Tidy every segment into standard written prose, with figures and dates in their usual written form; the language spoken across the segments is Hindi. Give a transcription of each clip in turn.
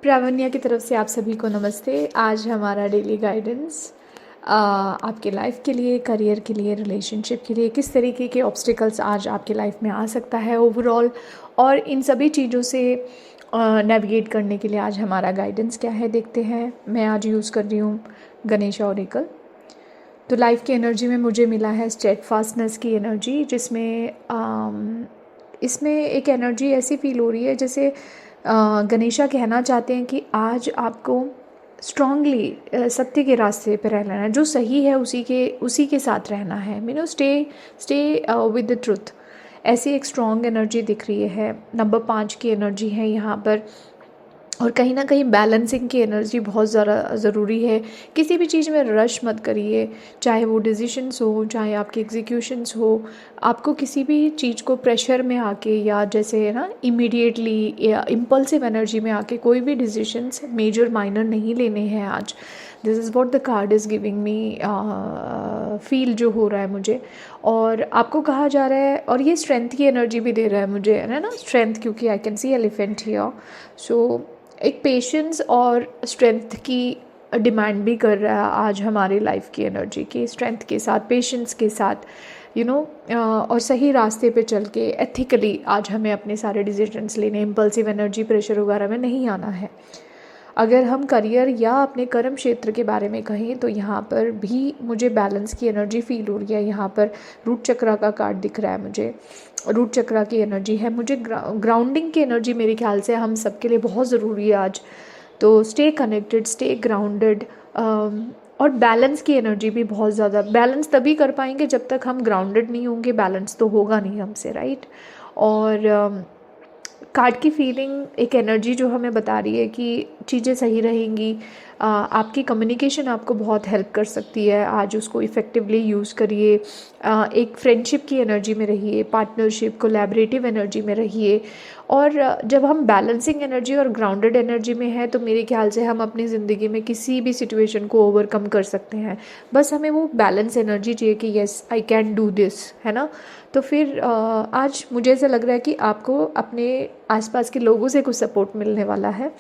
प्रावण्या की तरफ से आप सभी को नमस्ते। आज हमारा डेली गाइडेंस आपके लाइफ के लिए, करियर के लिए, रिलेशनशिप के लिए किस तरीके के ऑब्स्टिकल्स आज आपके लाइफ में आ सकता है ओवरऑल, और इन सभी चीज़ों से नेविगेट करने के लिए आज हमारा गाइडेंस क्या है देखते हैं। मैं आज यूज़ कर रही हूँ गणेश ऑरेकल। तो लाइफ की एनर्जी में मुझे मिला है स्टेडफास्टनेस की एनर्जी, जिसमें इसमें एक एनर्जी ऐसी फील हो रही है जैसे गणेशा कहना चाहते हैं कि आज आपको स्ट्रांगली सत्य के रास्ते पे रहना है, जो सही है उसी के साथ रहना है। Stay with the truth. ऐसी एक स्ट्रॉन्ग एनर्जी दिख रही है। नंबर 5 की एनर्जी है यहाँ पर, और कहीं ना कहीं बैलेंसिंग की एनर्जी बहुत ज़्यादा ज़रूरी है। किसी भी चीज़ में रश मत करिए, चाहे वो डिसीशंस हो, चाहे आपके एग्जीक्यूशंस हो। आपको किसी भी चीज़ को प्रेशर में आके या जैसे है ना इमीडिएटली या इम्पल्सिव एनर्जी में आके कोई भी डिसीशंस मेजर माइनर नहीं लेने हैं आज। This is what the card is giving me feel जो हो रहा है मुझे। और आपको कहा जा रहा है, और ये स्ट्रेंथ की एनर्जी भी दे रहा है मुझे, है ना स्ट्रेंथ, क्योंकि I can see elephant here. So एक पेशेंस और स्ट्रेंथ की डिमांड भी कर रहा है आज हमारी लाइफ की एनर्जी की। स्ट्रेंथ के साथ, पेशेंस के साथ, और सही रास्ते पे चल के एथिकली आज हमें अपने सारे डिसीजंस लेने, इम्पल्सिव एनर्जी, प्रेशर वगैरह में नहीं आना है। अगर हम करियर या अपने कर्म क्षेत्र के बारे में कहें तो यहाँ पर भी मुझे बैलेंस की एनर्जी फील हो रही है। यहाँ पर रूट चक्रा का कार्ड दिख रहा है मुझे। रूट चक्रा की एनर्जी है मुझे। ग्राउंडिंग की एनर्जी मेरे ख्याल से हम सबके लिए बहुत ज़रूरी है आज। तो स्टे कनेक्टेड, स्टे ग्राउंडेड। और बैलेंस की एनर्जी भी बहुत ज़्यादा। बैलेंस तभी कर पाएंगे जब तक हम ग्राउंडेड नहीं होंगे, बैलेंस तो होगा नहीं हमसे, राइट। और कार्ड की फीलिंग, एक एनर्जी जो हमें बता रही है कि चीज़ें सही रहेंगी। आपकी कम्युनिकेशन आपको बहुत हेल्प कर सकती है आज, उसको इफ़ेक्टिवली यूज़ करिए। एक फ्रेंडशिप की एनर्जी में रहिए, पार्टनरशिप, कोलैबोरेटिव एनर्जी में रहिए। और जब हम बैलेंसिंग एनर्जी और ग्राउंडेड एनर्जी में हैं तो मेरे ख्याल से हम अपनी ज़िंदगी में किसी भी सिचुएशन को ओवरकम कर सकते हैं। बस हमें वो बैलेंस एनर्जी चाहिए कि yes I can do this, है ना। तो फिर आज मुझे ऐसा लग रहा है कि आपको अपने आसपास के लोगों से कुछ सपोर्ट मिलने वाला है।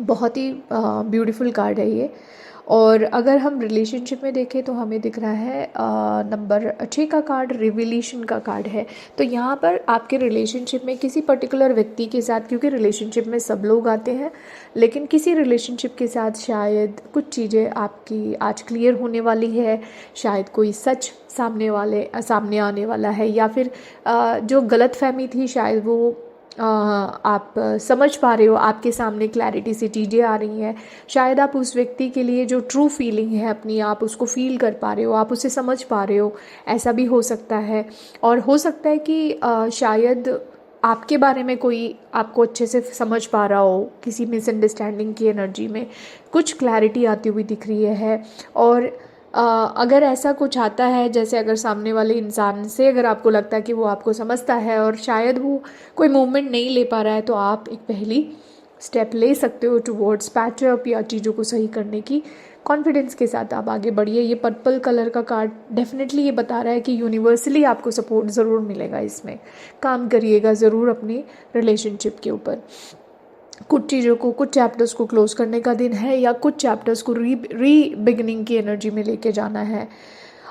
बहुत ही ब्यूटीफुल कार्ड है ये। और अगर हम रिलेशनशिप में देखें तो हमें दिख रहा है नंबर 6 का कार्ड, रिविलेशन का कार्ड है। तो यहाँ पर आपके रिलेशनशिप में किसी पर्टिकुलर व्यक्ति के साथ, क्योंकि रिलेशनशिप में सब लोग आते हैं, लेकिन किसी रिलेशनशिप के साथ शायद कुछ चीज़ें आपकी आज क्लियर होने वाली है। शायद कोई सच सामने आने वाला है, या फिर जो गलतफहमी थी शायद वो आप समझ पा रहे हो, आपके सामने क्लैरिटी से चीज़ें आ रही हैं। शायद आप उस व्यक्ति के लिए जो ट्रू फीलिंग है अपनी, आप उसको फील कर पा रहे हो, आप उसे समझ पा रहे हो, ऐसा भी हो सकता है। और हो सकता है कि शायद आपके बारे में कोई आपको अच्छे से समझ पा रहा हो। किसी मिसअंडरस्टैंडिंग की एनर्जी में कुछ क्लैरिटी आती हुई दिख रही है। और अगर ऐसा कुछ आता है, जैसे अगर सामने वाले इंसान से अगर आपको लगता है कि वो आपको समझता है और शायद वो कोई मूवमेंट नहीं ले पा रहा है, तो आप एक पहली स्टेप ले सकते हो टुवर्ड्स पैचअप या चीज़ों को सही करने की। कॉन्फिडेंस के साथ आप आगे बढ़िए। ये पर्पल कलर का कार्ड डेफिनेटली ये बता रहा है कि यूनिवर्सली आपको सपोर्ट ज़रूर मिलेगा। इसमें काम करिएगा ज़रूर अपने रिलेशनशिप के ऊपर। कुछ चीज़ों को, कुछ चैप्टर्स को क्लोज करने का दिन है, या कुछ चैप्टर्स को री बिगनिंग की एनर्जी में लेके जाना है।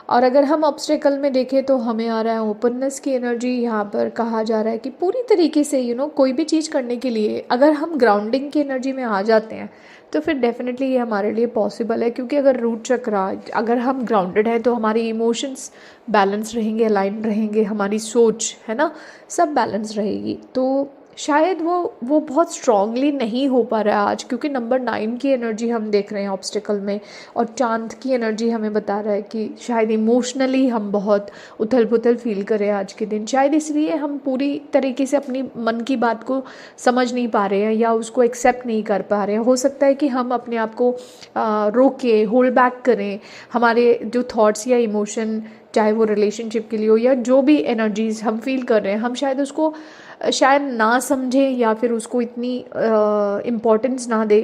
और अगर हम ऑब्स्टेकल में देखें तो हमें आ रहा है ओपननेस की एनर्जी। यहाँ पर कहा जा रहा है कि पूरी तरीके से कोई भी चीज़ करने के लिए अगर हम ग्राउंडिंग की एनर्जी में आ जाते हैं तो फिर डेफिनेटली ये हमारे लिए पॉसिबल है। क्योंकि अगर रूट चक्रा, अगर हम ग्राउंडेड हैं तो हमारी इमोशंस बैलेंस रहेंगे, अलाइन रहेंगे, हमारी सोच, है ना, सब बैलेंस रहेगी। तो शायद वो बहुत स्ट्रांगली नहीं हो पा रहा है आज, क्योंकि नंबर 9 की एनर्जी हम देख रहे हैं ऑब्स्टिकल में। और चांद की एनर्जी हमें बता रहा है कि शायद इमोशनली हम बहुत उथल पुथल फील करें आज के दिन। शायद इसलिए हम पूरी तरीके से अपनी मन की बात को समझ नहीं पा रहे हैं या उसको एक्सेप्ट नहीं कर पा रहे हैं। हो सकता है कि हम अपने आप को रोके, होल्ड बैक करें। हमारे जो थॉट्स या इमोशन, चाहे वो रिलेशनशिप के लिए हो या जो भी एनर्जीज हम फील कर रहे हैं, हम शायद उसको शायद ना समझें या फिर उसको इतनी इम्पोर्टेंस ना दे।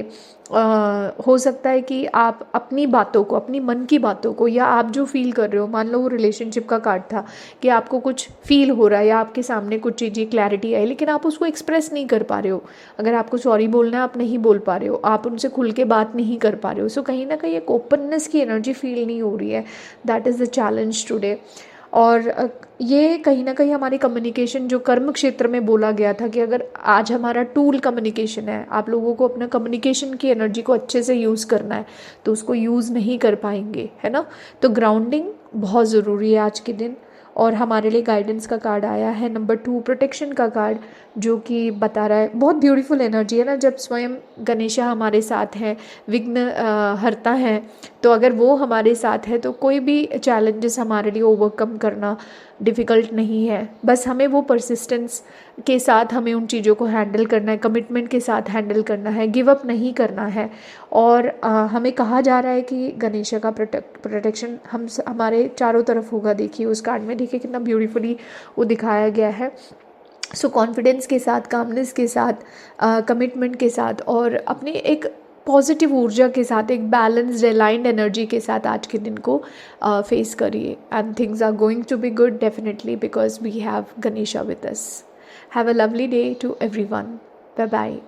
हो सकता है कि आप अपनी बातों को, अपनी मन की बातों को, या आप जो फील कर रहे हो, मान लो वो रिलेशनशिप का कार्ड था कि आपको कुछ फील हो रहा है या आपके सामने कुछ चीज़ें क्लैरिटी आई, लेकिन आप उसको एक्सप्रेस नहीं कर पा रहे हो। अगर आपको सॉरी बोलना है, आप नहीं बोल पा रहे हो, आप उनसे खुल के बात नहीं कर पा रहे हो। सो कहीं ना कहीं एक ओपननेस की एनर्जी फील नहीं हो रही है। That is the challenge today. और ये कहीं ना कहीं हमारी कम्युनिकेशन, जो कर्म क्षेत्र में बोला गया था कि अगर आज हमारा टूल कम्युनिकेशन है, आप लोगों को अपना कम्युनिकेशन की एनर्जी को अच्छे से यूज़ करना है, तो उसको यूज़ नहीं कर पाएंगे, है ना। तो ग्राउंडिंग बहुत ज़रूरी है आज के दिन। और हमारे लिए गाइडेंस का कार्ड आया है नंबर 2, प्रोटेक्शन का कार्ड, जो कि बता रहा है, बहुत ब्यूटीफुल एनर्जी है ना, जब स्वयं गणेशा हमारे साथ हैं, विघ्न हरता है, तो अगर वो हमारे साथ है तो कोई भी चैलेंजेस हमारे लिए ओवरकम करना डिफ़िकल्ट नहीं है। बस हमें वो परसिस्टेंस के साथ हमें उन चीज़ों को हैंडल करना है, कमिटमेंट के साथ हैंडल करना है, गिव अप नहीं करना है। और हमें कहा जा रहा है कि गणेशा का प्रोटेक्शन हमारे चारों तरफ होगा। देखिए उस कार्ड में, देखिए कितना ब्यूटीफुली वो दिखाया गया है। सो कॉन्फिडेंस के साथ, कामनेस के साथ, कमिटमेंट के साथ, और अपनी एक पॉजिटिव ऊर्जा के साथ, एक बैलेंस्ड अलाइंड एनर्जी के साथ आज के दिन को फेस करिए, and things are going to be good definitely, because we have Ganesha with us. Have a lovely day to everyone. Bye bye.